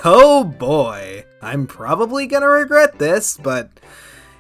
Oh boy, I'm probably gonna regret this, but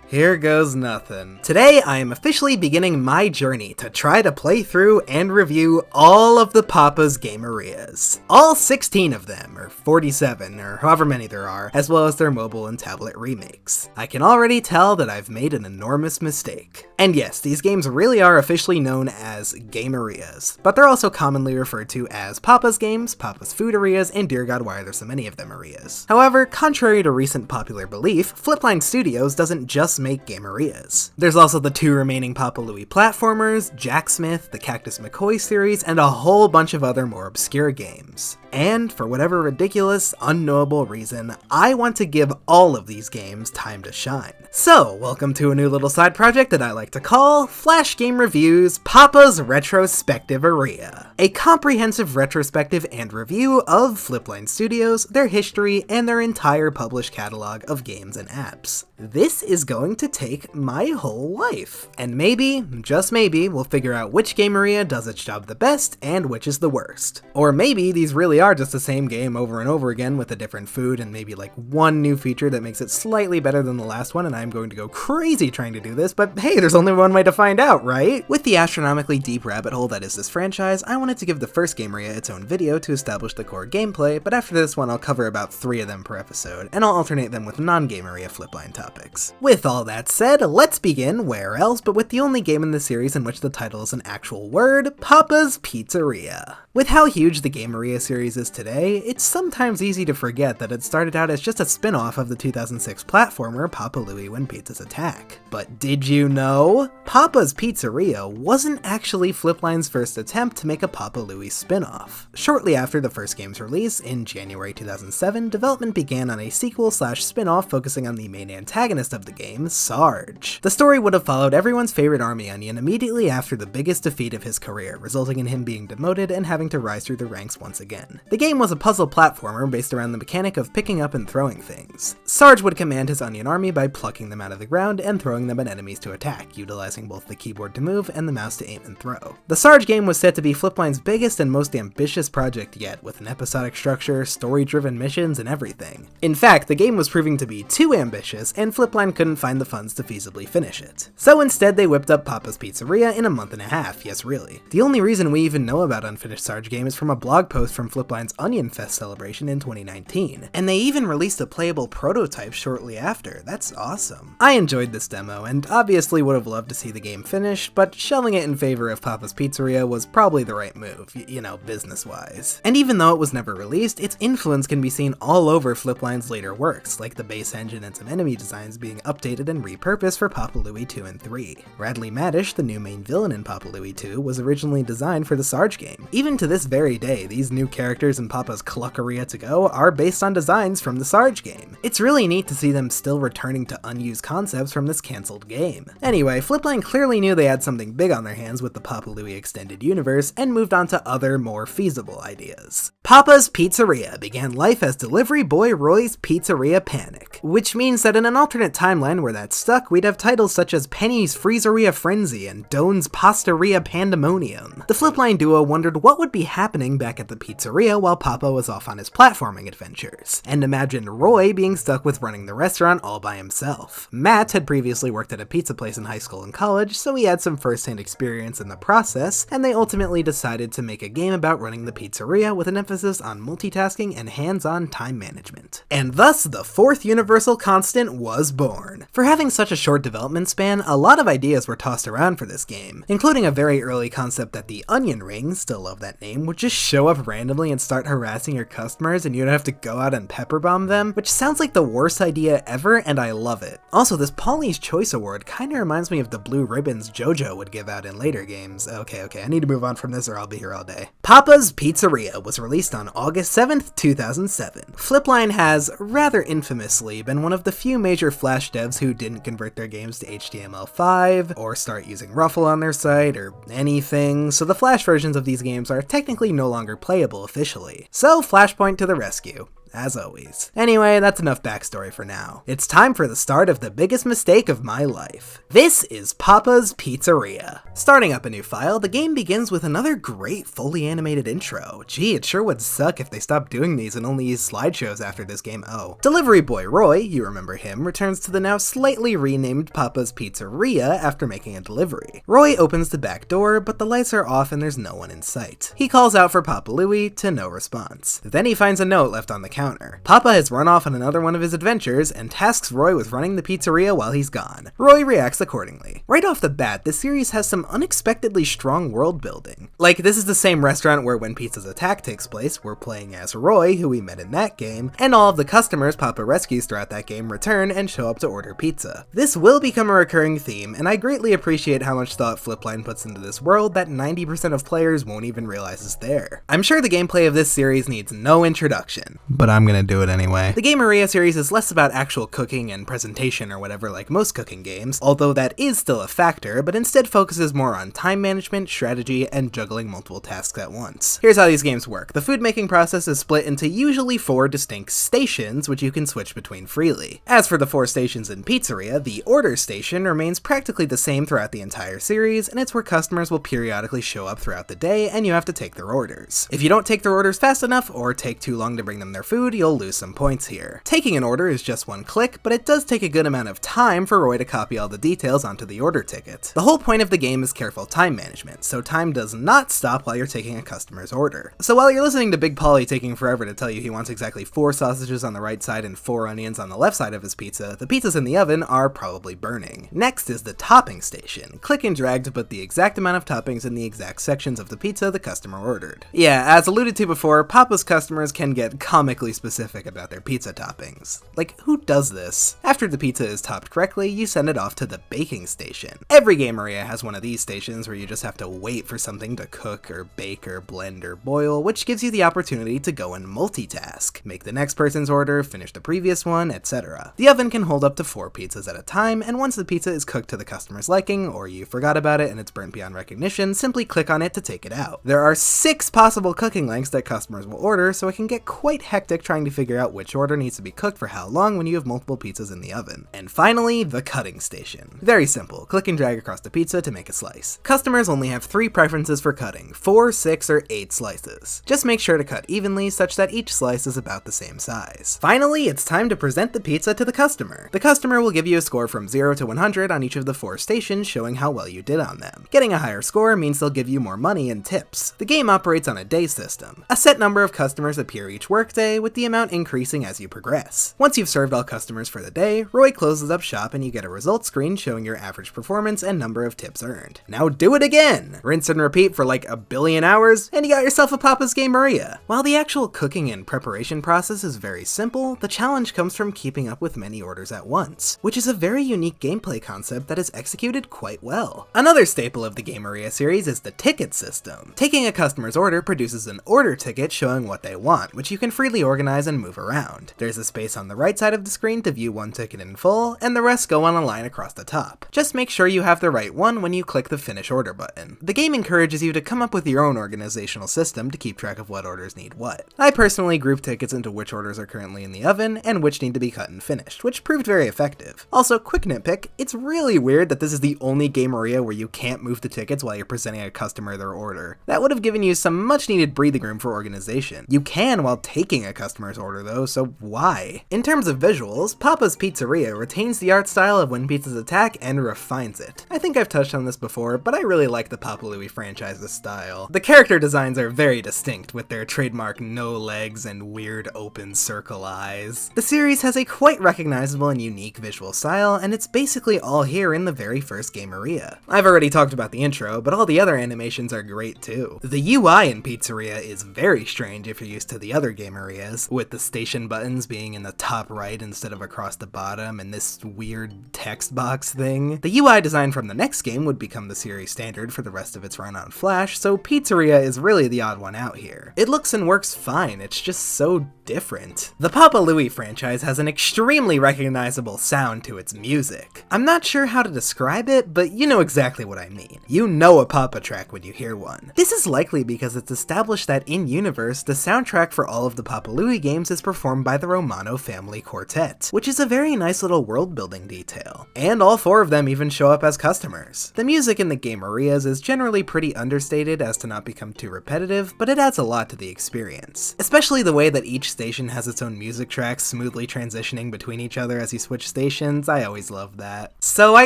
here goes nothing. Today, I am officially beginning my journey to try to play through and review all of the Papa's Gamerias. All 16 of them, or 47, or however many there are, as well as their mobile and tablet remakes. I can already tell that I've made an enormous mistake. And yes, these games really are officially known as Gamerias, but they're also commonly referred to as Papa's games, Papa's Fooderias, and dear god why are there so many of them Arias. However, contrary to recent popular belief, Flipline Studios doesn't just make Gamerias. There's also the 2 remaining Papa Louie platformers, Jack Smith, the Cactus McCoy series, and a whole bunch of other more obscure games. And for whatever ridiculous, unknowable reason, I want to give all of these games time to shine. So, welcome to a new little side project that I like to call Flash Game Reviews Papa's Retrospectiveria, a comprehensive retrospective and review of Flipline Studios, their history, and their entire published catalog of games and apps. This is going to take my whole life, and maybe, just maybe, we'll figure out which Gameria does its job the best and which is the worst. Or maybe these really are just the same game over and over again with a different food and maybe like one new feature that makes it slightly better than the last one, and I'm going to go crazy trying to do this, but hey, there's only one way to find out, right? With the astronomically deep rabbit hole that is this franchise, I wanted to give the first Gameria its own video to establish the core gameplay, but after this one I'll cover about 3 of them per episode, and I'll alternate them with non-Gameria Flipline topics. With all that said, let's begin where else but with the only game in the series in which the title is an actual word, Papa's Pizzeria. With how huge the Gameria series is today, it's sometimes easy to forget that it started out as just a spin-off of the 2006 platformer Papa Louie When Pizzas Attack. But did you know? Papa's Pizzeria wasn't actually Flipline's first attempt to make a Papa Louie spin-off. Shortly after the first game's release, in January 2007, development began on a sequel/spin-off focusing on the main antagonist of the game, Sarge. The story would have followed everyone's favorite army onion immediately after the biggest defeat of his career, resulting in him being demoted and having to rise through the ranks once again. The game was a puzzle platformer based around the mechanic of picking up and throwing things. Sarge would command his onion army by plucking them out of the ground and throwing them at enemies to attack, utilizing both the keyboard to move and the mouse to aim and throw. The Sarge game was set to be Flipline's biggest and most ambitious project yet, with an episodic structure, story-driven missions, and everything. In fact, the game was proving to be too ambitious, and Flipline couldn't find the funds to feasibly finish it. So instead they whipped up Papa's Pizzeria in a month and a half, yes really. The only reason we even know about unfinished Sarge game is from a blog post from Flipline's Onion Fest celebration in 2019, and they even released a playable prototype shortly after. That's awesome. I enjoyed this demo, and obviously would have loved to see the game finished, but shelving it in favor of Papa's Pizzeria was probably the right move, you know, business-wise. And even though it was never released, its influence can be seen all over Flipline's later works, like the base engine and some enemy designs being updated and repurposed for Papa Louie 2 and 3. Radley Maddish, the new main villain in Papa Louie 2, was originally designed for the Sarge game. Even to this very day, these new characters in Papa's Pizzeria To Go are based on designs from the Sarge game. It's really neat to see them still returning to unused concepts from this cancelled game. Anyway, Flipline clearly knew they had something big on their hands with the Papa Louie extended universe and moved on to other, more feasible ideas. Papa's Pizzeria began life as Delivery Boy Roy's Pizzeria Panic, which means that in an alternate timeline where that's stuck, we'd have titles such as Penny's Freezeria Frenzy and Doan's Pastaria Pandemonium. The Flipline duo wondered what would be happening back at the pizzeria while Papa was off on his platforming adventures, and imagined Roy being stuck with running the restaurant all by himself. Matt had previously worked at a pizza place in high school and college, so he had some first-hand experience in the process, and they ultimately decided to make a game about running the pizzeria with an emphasis on multitasking and hands-on time management. And thus, the fourth universal constant was born. For having such a short development span, a lot of ideas were tossed around for this game, including a very early concept that the Onion Ring, still love that name, would just show up randomly and start harassing your customers and you'd have to go out and pepper bomb them, which sounds like the worst idea ever, and I love it. Also, this Paulie's Choice Award kinda reminds me of the blue ribbons JoJo would give out in later games. Okay, I need to move on from this or I'll be here all day. Papa's Pizzeria was released on August 7th, 2007. Flipline has, rather infamously, been one of the few major Flash devs who didn't convert their games to HTML5, or start using Ruffle on their site, or anything, so the Flash versions of these games are technically no longer playable officially. So Flashpoint to the rescue. as always. Anyway, that's enough backstory for now. It's time for the start of the biggest mistake of my life. This is Papa's Pizzeria. Starting up a new file, the game begins with another great fully animated intro. Gee, it sure would suck if they stopped doing these and only used slideshows after this game. Oh. Delivery boy Roy, you remember him, returns to the now slightly renamed Papa's Pizzeria after making a delivery. Roy opens the back door, but the lights are off and there's no one in sight. He calls out for Papa Louie, to no response. Then he finds a note left on the counter. Papa has run off on another one of his adventures and tasks Roy with running the pizzeria while he's gone. Roy reacts accordingly. Right off the bat, this series has some unexpectedly strong world building. Like, this is the same restaurant where When Pizza's Attack takes place, we're playing as Roy, who we met in that game, and all of the customers Papa rescues throughout that game return and show up to order pizza. This will become a recurring theme, and I greatly appreciate how much thought Flipline puts into this world that 90% of players won't even realize is there. I'm sure the gameplay of this series needs no introduction, but I'm gonna do it anyway. The Gameria series is less about actual cooking and presentation or whatever like most cooking games, although that is still a factor, but instead focuses more on time management, strategy, and juggling multiple tasks at once. Here's how these games work. The food making process is split into usually 4 distinct stations, which you can switch between freely. As for the 4 stations in Pizzeria, the order station remains practically the same throughout the entire series, and it's where customers will periodically show up throughout the day and you have to take their orders. If you don't take their orders fast enough or take too long to bring them their food, you'll lose some points here. Taking an order is just one click, but it does take a good amount of time for Roy to copy all the details onto the order ticket. The whole point of the game is careful time management, so time does not stop while you're taking a customer's order. So while you're listening to Big Polly taking forever to tell you he wants exactly 4 sausages on the right side and 4 onions on the left side of his pizza, the pizzas in the oven are probably burning. Next is the topping station. Click and drag to put the exact amount of toppings in the exact sections of the pizza the customer ordered. Yeah, as alluded to before, Papa's customers can get comically specific about their pizza toppings. Like, who does this? After the pizza is topped correctly, you send it off to the baking station. Every Gameria has one of these stations where you just have to wait for something to cook or bake or blend or boil, which gives you the opportunity to go and multitask. Make the next person's order, finish the previous one, etc. The oven can hold up to 4 pizzas at a time, and once the pizza is cooked to the customer's liking, or you forgot about it and it's burnt beyond recognition, simply click on it to take it out. There are 6 possible cooking lengths that customers will order, so it can get quite hectic trying to figure out which order needs to be cooked for how long when you have multiple pizzas in the oven. And finally, the cutting station. Very simple. Click and drag across the pizza to make a slice. Customers only have 3 preferences for cutting: 4, 6, or 8 slices. Just make sure to cut evenly such that each slice is about the same size. Finally, it's time to present the pizza to the customer. The customer will give you a score from 0 to 100 on each of the 4 stations, showing how well you did on them. Getting a higher score means they'll give you more money and tips. The game operates on a day system. A set number of customers appear each workday, with the amount increasing as you progress. Once you've served all customers for the day, Roy closes up shop and you get a results screen showing your average performance and number of tips earned. Now do it again! Rinse and repeat for like a billion hours, and you got yourself a Papa's Gameria. While the actual cooking and preparation process is very simple, the challenge comes from keeping up with many orders at once, which is a very unique gameplay concept that is executed quite well. Another staple of the Gameria series is the ticket system. Taking a customer's order produces an order ticket showing what they want, which you can freely organize and move around. There's a space on the right side of the screen to view one ticket in full, and the rest go on a line across the top. Just make sure you have the right one when you click the Finish Order button. The game encourages you to come up with your own organizational system to keep track of what orders need what. I personally group tickets into which orders are currently in the oven and which need to be cut and finished, which proved very effective. Also, quick nitpick, it's really weird that this is the only Gameria where you can't move the tickets while you're presenting a customer their order. That would have given you some much needed breathing room for organization. You can while taking a customer's order though, so why? In terms of visuals, Papa's Pizzeria retains the art style of When Pizza's Attack and refines it. I think I've touched on this before, but I really like the Papa Louie franchise's style. The character designs are very distinct, with their trademark no legs and weird open circle eyes. The series has a quite recognizable and unique visual style, and it's basically all here in the very first Gameria. I've already talked about the intro, but all the other animations are great too. The UI in Pizzeria is very strange if you're used to the other Gamerias, with the station buttons being in the top right instead of across the bottom, and this weird text box thing. The UI design from the next game would become the series standard for the rest of its run on Flash, so Pizzeria is really the odd one out here. It looks and works fine, it's just so different. The Papa Louie franchise has an extremely recognizable sound to its music. I'm not sure how to describe it, but you know exactly what I mean. You know a Papa track when you hear one. This is likely because it's established that in-universe, the soundtrack for all of the Papa Louie games is performed by the Romano Family Quartet, which is a very nice little world-building detail. And all 4 of them even show up as customers. The music in the Gamerias is generally pretty understated as to not become too repetitive, but it adds a lot to the experience. Especially the way that each station has its own music tracks smoothly transitioning between each other as you switch stations. I always love that. So I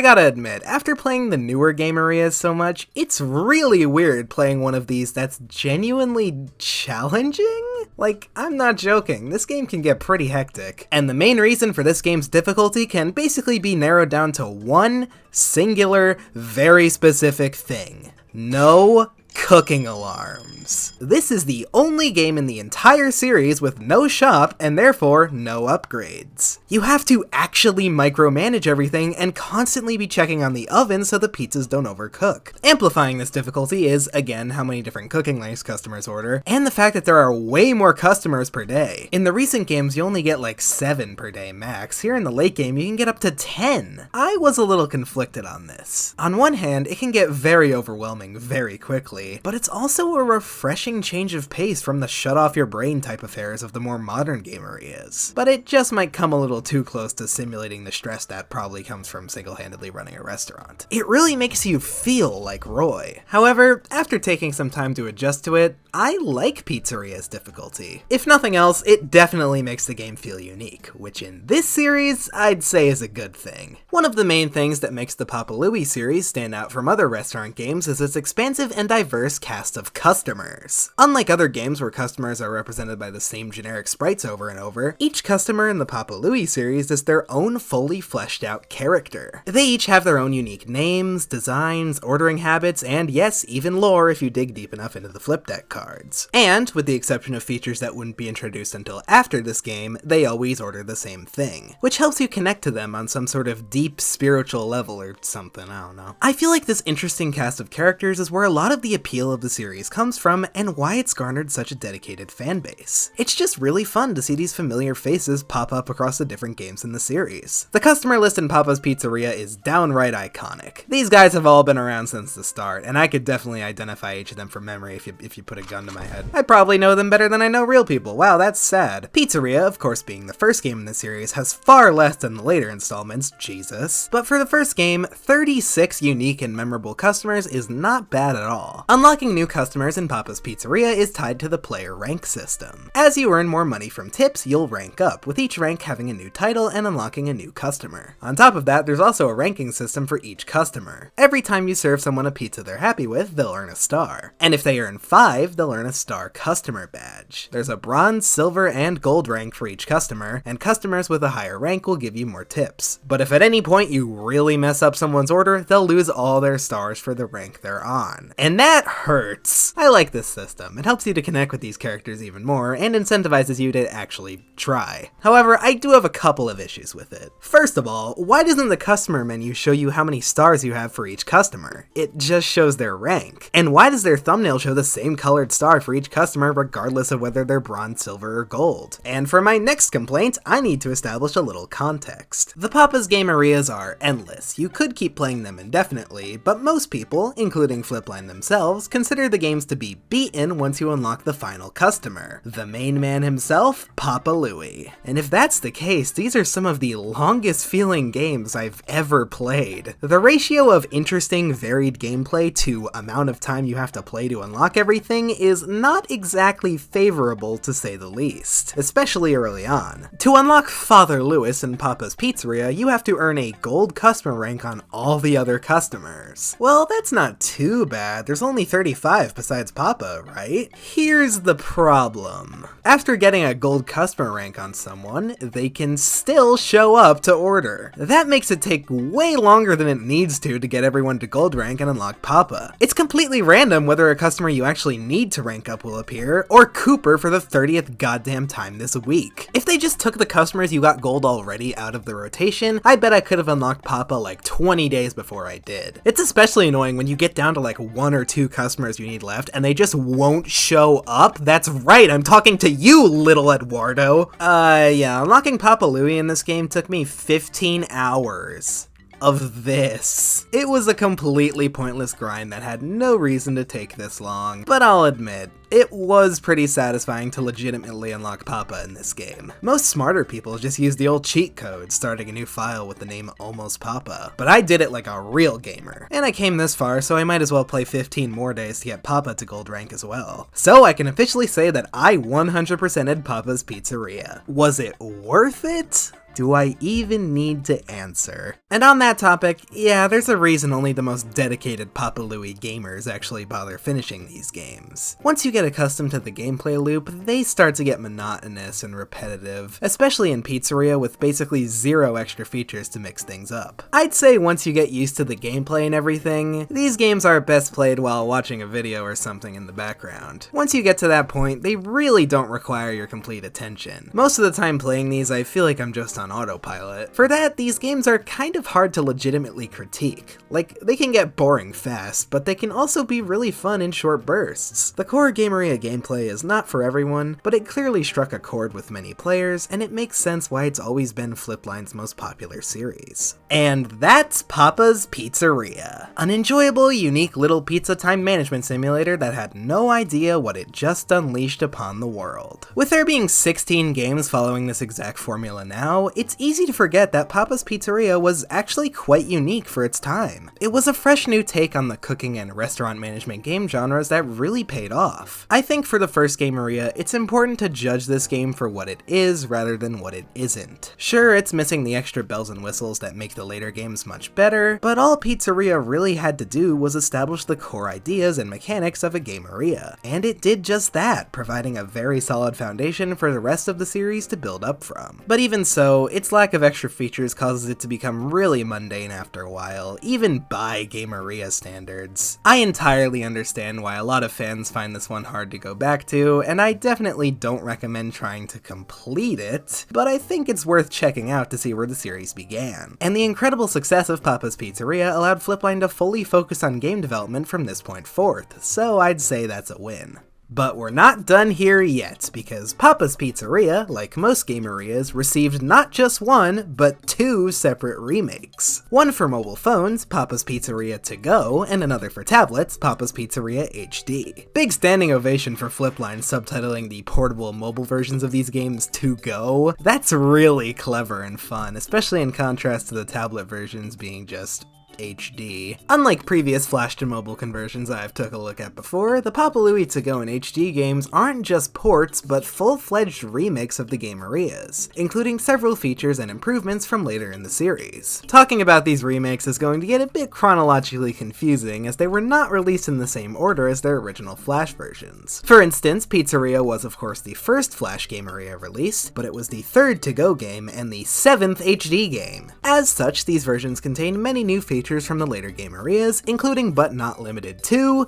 gotta admit, after playing the newer Gamerias so much, it's really weird playing one of these that's genuinely challenging? Like, I'm not joking, this game can get pretty hectic. And the main reason for this game's difficulty can basically be narrowed down to one singular, very specific thing. No cooking alarms. This is the only game in the entire series with no shop and therefore no upgrades. You have to actually micromanage everything and constantly be checking on the oven so the pizzas don't overcook. Amplifying this difficulty is, again, how many different cooking lengths customers order, and the fact that there are way more customers per day. In the recent games, you only get like 7 per day max. Here in the late game, you can get up to 10. I was a little conflicted on this. On one hand, it can get very overwhelming very quickly, but it's also a refreshing change of pace from the shut off your brain type affairs of the more modern Gamerias. But it just might come a little too close to simulating the stress that probably comes from single-handedly running a restaurant. It really makes you feel like Roy. However, after taking some time to adjust to it, I like Pizzeria's difficulty. If nothing else, it definitely makes the game feel unique, which in this series, I'd say is a good thing. One of the main things that makes the Papa Louie series stand out from other restaurant games is its expansive and diverse cast of customers. Unlike other games where customers are represented by the same generic sprites over and over, each customer in the Papa Louie series is their own fully fleshed out character. They each have their own unique names, designs, ordering habits, and yes, even lore if you dig deep enough into the flip deck cards. And, with the exception of features that wouldn't be introduced until after this game, they always order the same thing, which helps you connect to them on some sort of deep spiritual level or something, I don't know. I feel like this interesting cast of characters is where a lot of the appeal of the series comes from and why it's garnered such a dedicated fan base. It's just really fun to see these familiar faces pop up across the different games in the series. The customer list in Papa's Pizzeria is downright iconic. These guys have all been around since the start, and I could definitely identify each of them from memory if you put a gun to my head. I probably know them better than I know real people. Wow, that's sad. Pizzeria, of course being the first game in the series, has far less than the later installments, Jesus. But for the first game, 36 unique and memorable customers is not bad at all. Unlocking new customers in Papa's Pizzeria is tied to the player rank system. As you earn more money from tips, you'll rank up, with each rank having a new title and unlocking a new customer. On top of that, there's also a ranking system for each customer. Every time you serve someone a pizza they're happy with, they'll earn a star. And if they earn 5, they'll earn a star customer badge. There's a bronze, silver, and gold rank for each customer, and customers with a higher rank will give you more tips. But if at any point you really mess up someone's order, they'll lose all their stars for the rank they're on. And that hurts. I like this system. It helps you to connect with these characters even more, and incentivizes you to actually try. However, I do have a couple of issues with it. First of all, why doesn't the customer menu show you how many stars you have for each customer? It just shows their rank. And why does their thumbnail show the same colored star for each customer regardless of whether they're bronze, silver, or gold? And for my next complaint, I need to establish a little context. The Papa's Gamerias are endless. You could keep playing them indefinitely, but most people, including Flipline themselves, consider the games to be beaten once you unlock the final customer. The main man himself, Papa Louie. And if that's the case, these are some of the longest feeling games I've ever played. The ratio of interesting, varied gameplay to amount of time you have to play to unlock everything is not exactly favorable to say the least, especially early on. To unlock Father Louis in Papa's Pizzeria, you have to earn a gold customer rank on all the other customers. Well, that's not too bad. There's only 35 besides Papa, right? Here's the problem. After getting a gold customer rank on someone, they can still show up to order. That makes it take way longer than it needs to get everyone to gold rank and unlock Papa. It's completely random whether a customer you actually need to rank up will appear, or Cooper for the 30th goddamn time this week. If they just took the customers you got gold already out of the rotation, I bet I could have unlocked Papa like 20 days before I did. It's especially annoying when you get down to like 1 or 2 customers you need left and they just won't show up. That's right, I'm talking to you, little Eduardo. Yeah, unlocking Papa Louie in this game took me 15 hours. of this. It was a completely pointless grind that had no reason to take this long, but I'll admit, it was pretty satisfying to legitimately unlock Papa in this game. Most smarter people just use the old cheat code, starting a new file with the name Almost Papa. But I did it like a real gamer. And I came this far, so I might as well play 15 more days to get Papa to gold rank as well. So I can officially say that I 100%ed Papa's Pizzeria. Was it worth it? Do I even need to answer? And on that topic, yeah, there's a reason only the most dedicated Papa Louie gamers actually bother finishing these games. Once you get accustomed to the gameplay loop, they start to get monotonous and repetitive, especially in Pizzeria with basically zero extra features to mix things up. I'd say once you get used to the gameplay and everything, these games are best played while watching a video or something in the background. Once you get to that point, they really don't require your complete attention. Most of the time playing these, I feel like I'm just on autopilot. For that, these games are kind of hard to legitimately critique. Like, they can get boring fast, but they can also be really fun in short bursts. The core Gameria gameplay is not for everyone, but it clearly struck a chord with many players, and it makes sense why it's always been Flipline's most popular series. And that's Papa's Pizzeria. An enjoyable, unique little pizza time management simulator that had no idea what it just unleashed upon the world. With there being 16 games following this exact formula now, it's easy to forget that Papa's Pizzeria was actually quite unique for its time. It was a fresh new take on the cooking and restaurant management game genres that really paid off. I think for the first Gameria, it's important to judge this game for what it is rather than what it isn't. Sure, it's missing the extra bells and whistles that make the later games much better, but all Pizzeria really had to do was establish the core ideas and mechanics of a Gameria. And it did just that, providing a very solid foundation for the rest of the series to build up from. But even so, its lack of extra features causes it to become really mundane after a while, even by Gameria standards. I entirely understand why a lot of fans find this one hard to go back to, and I definitely don't recommend trying to complete it, but I think it's worth checking out to see where the series began. And the incredible success of Papa's Pizzeria allowed Flipline to fully focus on game development from this point forth, so I'd say that's a win. But we're not done here yet, because Papa's Pizzeria, like most Gamerias, received not just one, but two separate remakes. One for mobile phones, Papa's Pizzeria To Go, and another for tablets, Papa's Pizzeria HD. Big standing ovation for Flipline subtitling the portable mobile versions of these games To Go. That's really clever and fun, especially in contrast to the tablet versions being just HD. Unlike previous flash to mobile conversions I've took a look at before, the Papa Louie To Go and HD games aren't just ports, but full-fledged remakes of the Gamerias, including several features and improvements from later in the series. Talking about these remakes is going to get a bit chronologically confusing, as they were not released in the same order as their original flash versions. For instance, Pizzeria was of course the first flash Gameria released, but it was the third To Go game and the 7th HD game. As such, these versions contain many new features from the later Gamerias, including but not limited to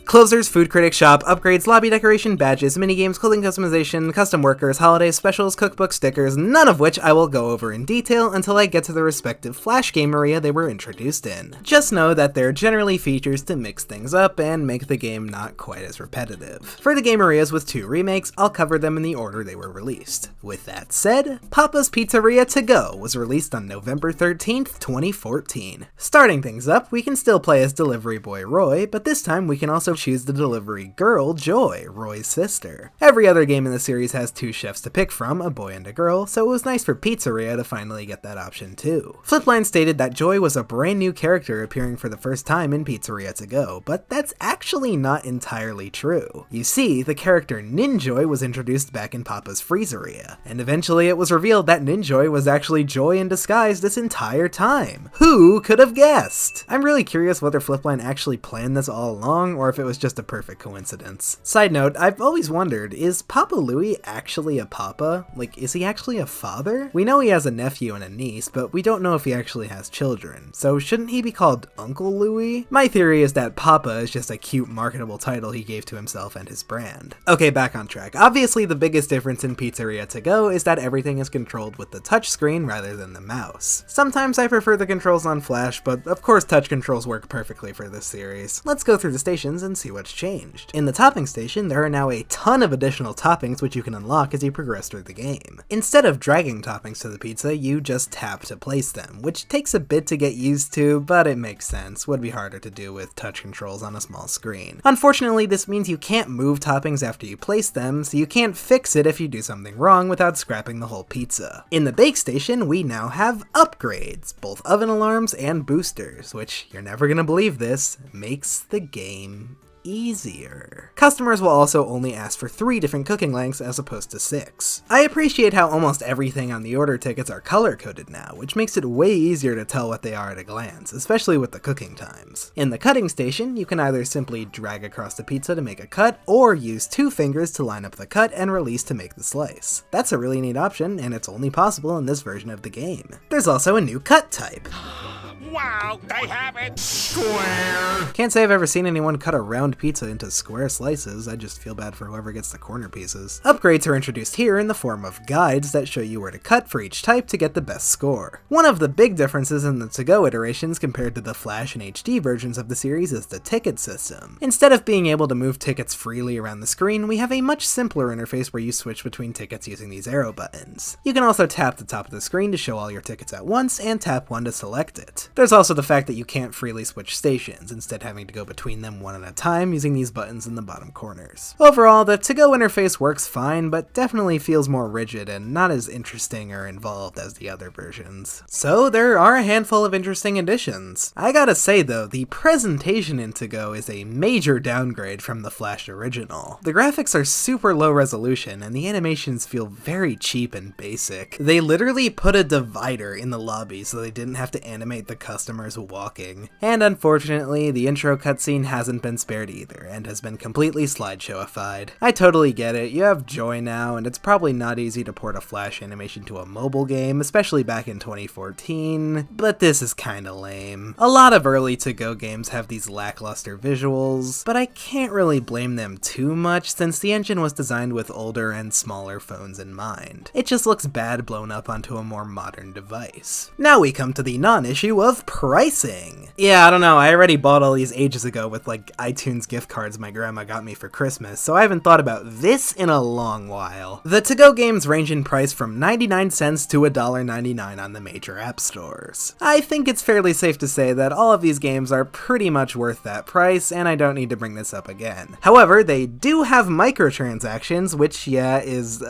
closers, food critic shop, upgrades, lobby decoration, badges, minigames, clothing customization, custom workers, holiday specials, cookbook stickers, none of which I will go over in detail until I get to the respective Flash Gameria they were introduced in. Just know that they're generally features to mix things up and make the game not quite as repetitive. For the Gamerias with two remakes, I'll cover them in the order they were released. With that said, Papa's Pizzeria To Go was released on November 13th, 2014. Starting things up, we can still play as delivery boy Roy, but this time we can also choose the delivery girl Joy, Roy's sister. Every other game in the series has two chefs to pick from, a boy and a girl, so it was nice for Pizzeria to finally get that option too. Flipline stated that Joy was a brand new character appearing for the first time in Pizzeria To Go, but that's actually not entirely true. You see, the character Ninjoy was introduced back in Papa's Freezeria, and eventually it was revealed that Ninjoy was actually Joy in disguise this entire time. Who could have guessed? I'm really curious whether Flipline actually planned this all along, or if it was just a perfect coincidence. Side note, I've always wondered, is Papa Louie actually a papa? Like, is he actually a father? We know he has a nephew and a niece, but we don't know if he actually has children, so shouldn't he be called Uncle Louie? My theory is that Papa is just a cute marketable title he gave to himself and his brand. Okay, back on track. Obviously the biggest difference in Pizzeria To Go is that everything is controlled with the touchscreen rather than the mouse. Sometimes I prefer the controls on Flash, but of course touch controls work perfectly for this series. Let's go through the stations and see what's changed. In the topping station, there are now a ton of additional toppings which you can unlock as you progress through the game. Instead of dragging toppings to the pizza, you just tap to place them, which takes a bit to get used to, but it makes sense. Would be harder to do with touch controls on a small screen. Unfortunately, this means you can't move toppings after you place them, so you can't fix it if you do something wrong without scrapping the whole pizza. In the bake station, we now have upgrades, both oven alarms and boosters, which, you're never gonna believe this, makes the game easier. Customers will also only ask for 3 different cooking lengths as opposed to 6. I appreciate how almost everything on the order tickets are color-coded now, which makes it way easier to tell what they are at a glance, especially with the cooking times. In the cutting station, you can either simply drag across the pizza to make a cut, or use 2 fingers to line up the cut and release to make the slice. That's a really neat option, and it's only possible in this version of the game. There's also a new cut type. Wow, they have it! Square! Can't say I've ever seen anyone cut a round pizza into square slices, I just feel bad for whoever gets the corner pieces. Upgrades are introduced here in the form of guides that show you where to cut for each type to get the best score. One of the big differences in the To-Go iterations compared to the Flash and HD versions of the series is the ticket system. Instead of being able to move tickets freely around the screen, we have a much simpler interface where you switch between tickets using these arrow buttons. You can also tap the top of the screen to show all your tickets at once, and tap 1 to select it. There's also the fact that you can't freely switch stations, instead having to go between them one at a time using these buttons in the bottom corners. Overall, the To-Go interface works fine, but definitely feels more rigid and not as interesting or involved as the other versions. So there are a handful of interesting additions. I gotta say though, the presentation in To-Go is a major downgrade from the Flash original. The graphics are super low resolution and the animations feel very cheap and basic. They literally put a divider in the lobby so they didn't have to animate the customers walking. And unfortunately, the intro cutscene hasn't been spared either, and has been completely slideshowified. I totally get it, you have Joy now, and it's probably not easy to port a Flash animation to a mobile game, especially back in 2014, but this is kinda lame. A lot of early To-Go games have these lackluster visuals, but I can't really blame them too much since the engine was designed with older and smaller phones in mind. It just looks bad blown up onto a more modern device. Now we come to the non-issue of pricing. Yeah, I don't know, I already bought all these ages ago with like iTunes gift cards my grandma got me for Christmas, so I haven't thought about this in a long while. The To-Go games range in price from 99 cents to $1.99 on the major app stores. I think it's fairly safe to say that all of these games are pretty much worth that price, and I don't need to bring this up again. However, they do have microtransactions, which is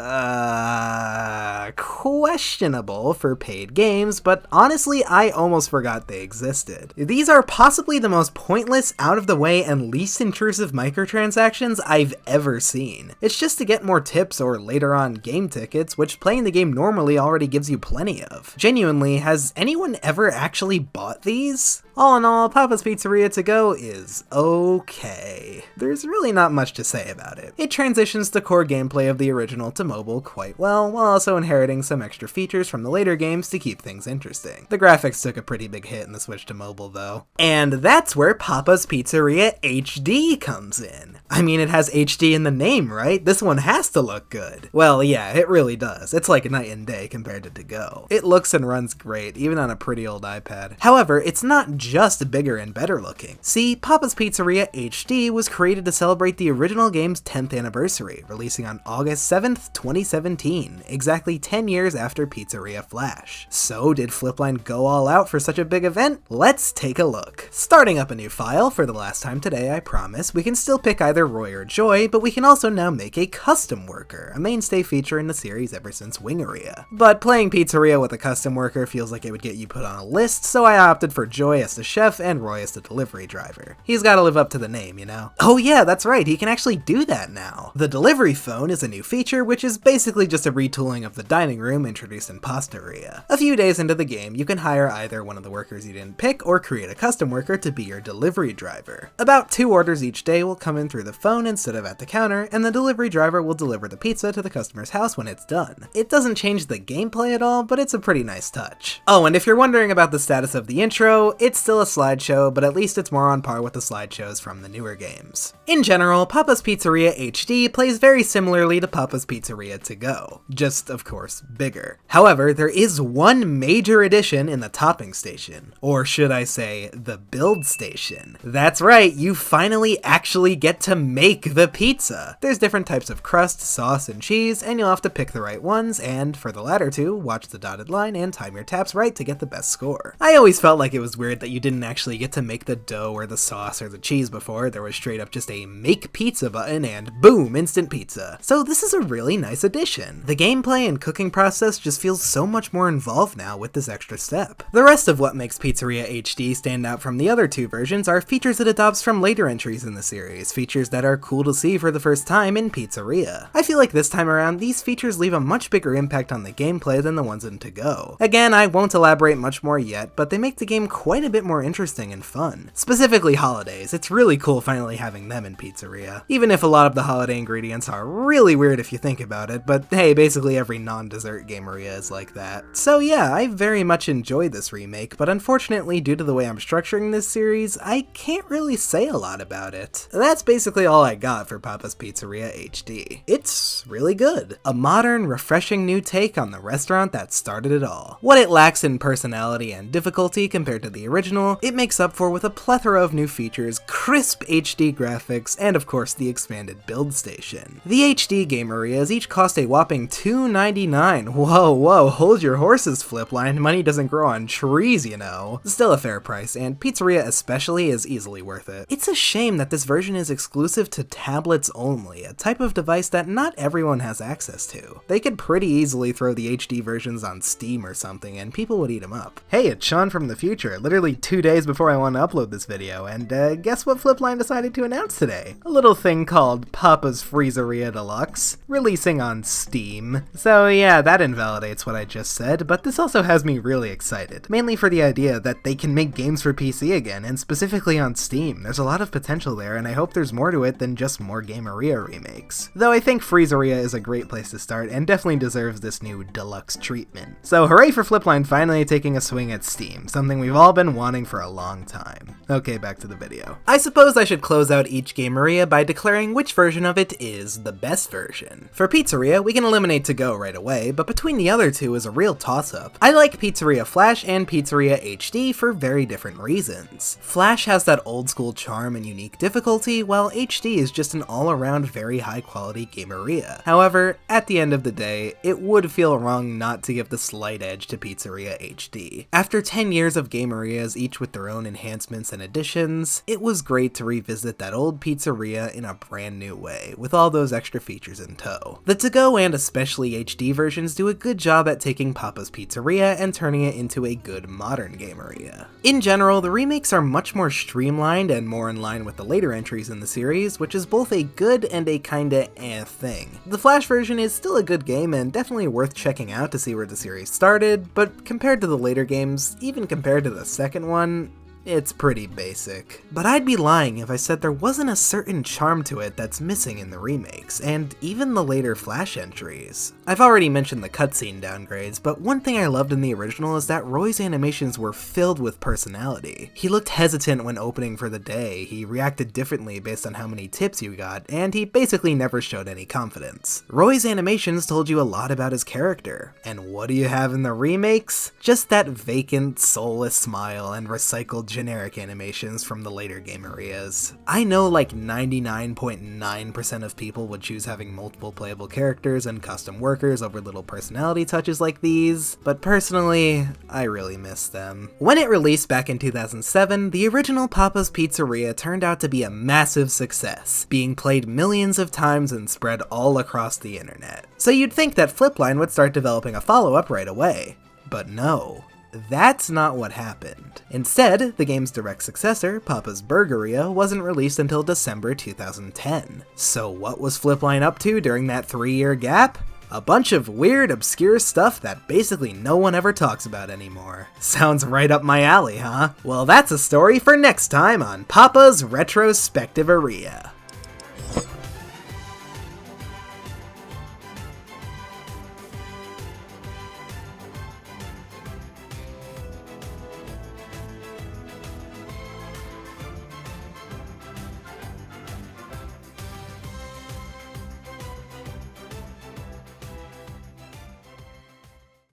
questionable for paid games, but honestly I almost forgot they existed. These are possibly the most pointless, out of the way, and least intrusive microtransactions I've ever seen. It's just to get more tips or later on game tickets, which playing the game normally already gives you plenty of. Genuinely, has anyone ever actually bought these? All in all, Papa's Pizzeria To Go is okay. There's really not much to say about it. It transitions the core gameplay of the original to mobile quite well, while also inheriting some extra features from the later games to keep things interesting. The graphics took a pretty big hit in the switch to mobile though. And that's where Papa's Pizzeria HD comes in. I mean, it has HD in the name, right? This one has to look good. Well, yeah, it really does. It's like night and day compared to Go. It looks and runs great, even on a pretty old iPad. However, it's not just bigger and better looking. See, Papa's Pizzeria HD was created to celebrate the original game's 10th anniversary, releasing on August 7th, 2017, exactly 10 years after Pizzeria Flash. So did Flipline go all out for such a big event? Let's take a look. Starting up a new file, for the last time today I promise, we can still pick either Roy or Joy, but we can also now make a custom worker, a mainstay feature in the series ever since Wingeria. But playing Pizzeria with a custom worker feels like it would get you put on a list, so I opted for Joy as the chef and Roy as the delivery driver. He's gotta live up to the name, you know? Oh yeah, that's right, he can actually do that now. The delivery phone is a new feature, which is basically just a retooling of the dining room introduced in Pizzeria. A few days into the game, you can hire either one of the workers you didn't pick or create a custom worker to be your delivery driver. About 2 orders each day will come in through the phone instead of at the counter, and the delivery driver will deliver the pizza to the customer's house when it's done. It doesn't change the gameplay at all, but it's a pretty nice touch. Oh, and if you're wondering about the status of the intro, it's still a slideshow, but at least it's more on par with the slideshows from the newer games. In general, Papa's Pizzeria HD plays very similarly to Papa's Pizzeria To Go, just of course bigger. However, there is one major addition in the topping station, or should I say, the build station. That's right, you finally actually get to make the pizza. There's different types of crust, sauce, and cheese, and you'll have to pick the right ones, and for the latter two, watch the dotted line and time your taps right to get the best score. I always felt like it was weird that you didn't actually get to make the dough or the sauce or the cheese before. There was straight up just a make pizza button and boom, instant pizza. So this is a really nice addition. The gameplay and cooking process just feels so much more involved now with this extra step. The rest of what makes Pizzeria HD stand out from the other two versions are features it adopts from later entries in the series, features that are cool to see for the first time in Pizzeria. I feel like this time around, these features leave a much bigger impact on the gameplay than the ones in To Go. Again, I won't elaborate much more yet, but they make the game quite a bit more interesting and fun. Specifically holidays, it's really cool finally having them in Pizzeria. Even if a lot of the holiday ingredients are really weird if you think about it, but hey, basically every non-dessert Gameria is like that. So yeah, I very much enjoyed this remake, but unfortunately due to the way I'm structuring this series, I can't really say a lot about it. That's basically all I got for Papa's Pizzeria HD. It's really good. A modern, refreshing new take on the restaurant that started it all. What it lacks in personality and difficulty compared to the original, it makes up for with a plethora of new features, crisp HD graphics, and of course the expanded build station. The HD Gamerias each cost a whopping $2.99. Whoa, hold your horses, Flipline. Money doesn't grow on trees, you know. Still a fair price, and Pizzeria especially is easily worth it. It's a shame that this version is exclusive to tablets only, a type of device that not everyone has access to. They could pretty easily throw the HD versions on Steam or something, and people would eat them up. Hey, it's Sean from the future, literally 2 days before I want to upload this video, and guess what Flipline decided to announce today? A little thing called Papa's Freezeria Deluxe, releasing on Steam. So yeah, that invalidates what I just said, but this also has me really excited, mainly for the idea that they can make games for PC again, and specifically on Steam. There's a lot of potential there, and I hope there's more to it than just more Gameria remakes. Though I think Freezeria is a great place to start, and definitely deserves this new deluxe treatment. So hooray for Flipline finally taking a swing at Steam, something we've all been wanting for a long time. Okay, back to the video. I suppose I should close out each Gameria by declaring which version of it is the best version. For Pizzeria, we can eliminate To Go right away, but between the other two is a real toss-up. I like Pizzeria Flash and Pizzeria HD for very different reasons. Flash has that old-school charm and unique difficulty, while HD is just an all-around very high-quality Gameria. However, at the end of the day, it would feel wrong not to give the slight edge to Pizzeria HD. After 10 years of Gamerias, each with their own enhancements and additions, it was great to revisit that old Pizzeria in a brand new way, with all those extra features in tow. The To Go and especially HD versions do a good job at taking Papa's Pizzeria and turning it into a good modern Gameria. In general, the remakes are much more streamlined and more in line with the later entries in the series, which is both a good and a kinda thing. The Flash version is still a good game and definitely worth checking out to see where the series started, but compared to the later games, even compared to the second one, it's pretty basic. But I'd be lying if I said there wasn't a certain charm to it that's missing in the remakes, and even the later Flash entries. I've already mentioned the cutscene downgrades, but one thing I loved in the original is that Roy's animations were filled with personality. He looked hesitant when opening for the day, he reacted differently based on how many tips you got, and he basically never showed any confidence. Roy's animations told you a lot about his character. And what do you have in the remakes? Just that vacant, soulless smile and recycled generic animations from the later Gamerias. I know like 99.9% of people would choose having multiple playable characters and custom workers over little personality touches like these, but personally, I really miss them. When it released back in 2007, the original Papa's Pizzeria turned out to be a massive success, being played millions of times and spread all across the internet. So you'd think that Flipline would start developing a follow-up right away, but no. That's not what happened. Instead, the game's direct successor, Papa's Burgeria, wasn't released until December 2010. So what was Flipline up to during that 3-year gap? A bunch of weird, obscure stuff that basically no one ever talks about anymore. Sounds right up my alley, huh? Well, that's a story for next time on Papa's Retrospectiveria.